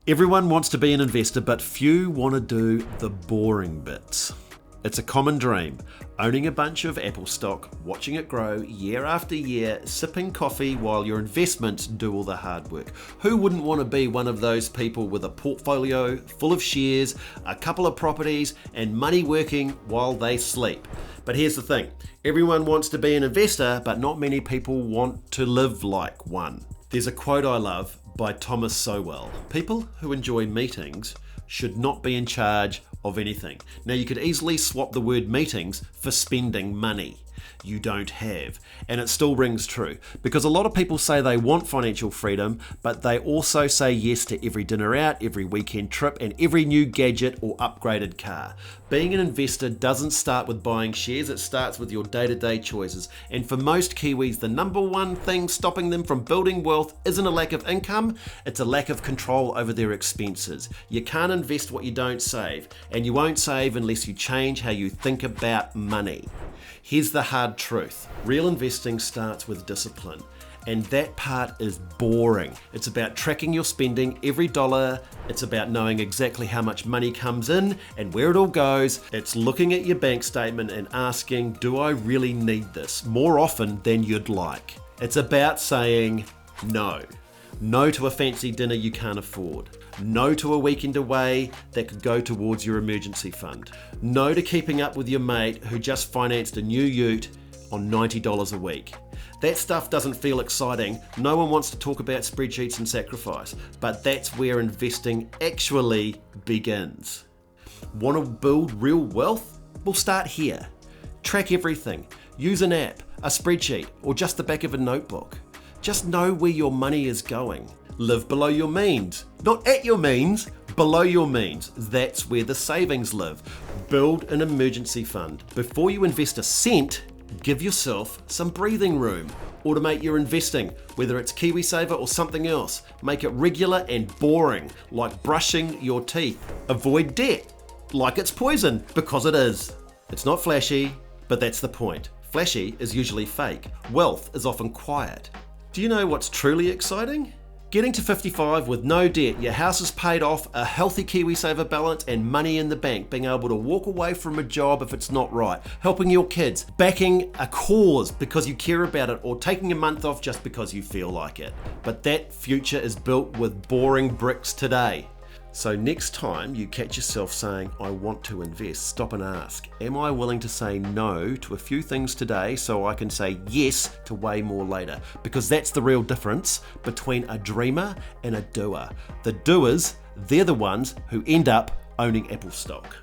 Everyone wants to be an investor, but few want to do the boring bits. It's a common dream, owning a bunch of Apple stock, watching it grow year after year, sipping coffee while your investments do all the hard work. Who wouldn't want to be one of those people with a portfolio full of shares, a couple of properties, and money working while they sleep? But here's the thing, everyone wants to be an investor, but not many people want to live like one. There's a quote I love by Thomas Sowell. People who enjoy meetings should not be in charge of anything. Now, you could easily swap the word meetings for spending money you don't have, and it still rings true, because a lot of people say they want financial freedom, but they also say yes to every dinner out, every weekend trip, and every new gadget or upgraded car. Being an investor doesn't start with buying shares, it starts with your day-to-day choices. And for most Kiwis, the number one thing stopping them from building wealth isn't a lack of income, it's a lack of control over their expenses. You can't invest what you don't save, and you won't save unless you change how you think about money. Here's the hard truth. Real investing starts with discipline, and that part is boring. It's about tracking your spending every dollar. It's about knowing exactly how much money comes in and where it all goes. It's looking at your bank statement and asking, do I really need this? More often than you'd like. It's about saying no. No to a fancy dinner you can't afford. No to a weekend away that could go towards your emergency fund. No to keeping up with your mate who just financed a new ute on $90 a week. That stuff doesn't feel exciting. No one wants to talk about spreadsheets and sacrifice, but that's where investing actually begins. Want to build real wealth? Well, start here. Track everything. Use an app, a spreadsheet, or just the back of a notebook. Just know where your money is going. Live below your means. Not at your means, below your means. That's where the savings live. Build an emergency fund. Before you invest a cent, give yourself some breathing room. Automate your investing, whether it's KiwiSaver or something else. Make it regular and boring, like brushing your teeth. Avoid debt, like it's poison, because it is. It's not flashy, but that's the point. Flashy is usually fake. Wealth is often quiet. Do you know what's truly exciting? Getting to 55 with no debt, your house is paid off, a healthy KiwiSaver balance, and money in the bank, being able to walk away from a job if it's not right, helping your kids, backing a cause because you care about it, or taking a month off just because you feel like it. But that future is built with boring bricks today. So next time you catch yourself saying, I want to invest, stop and ask, am I willing to say no to a few things today so I can say yes to way more later? Because that's the real difference between a dreamer and a doer. The doers, they're the ones who end up owning Apple stock.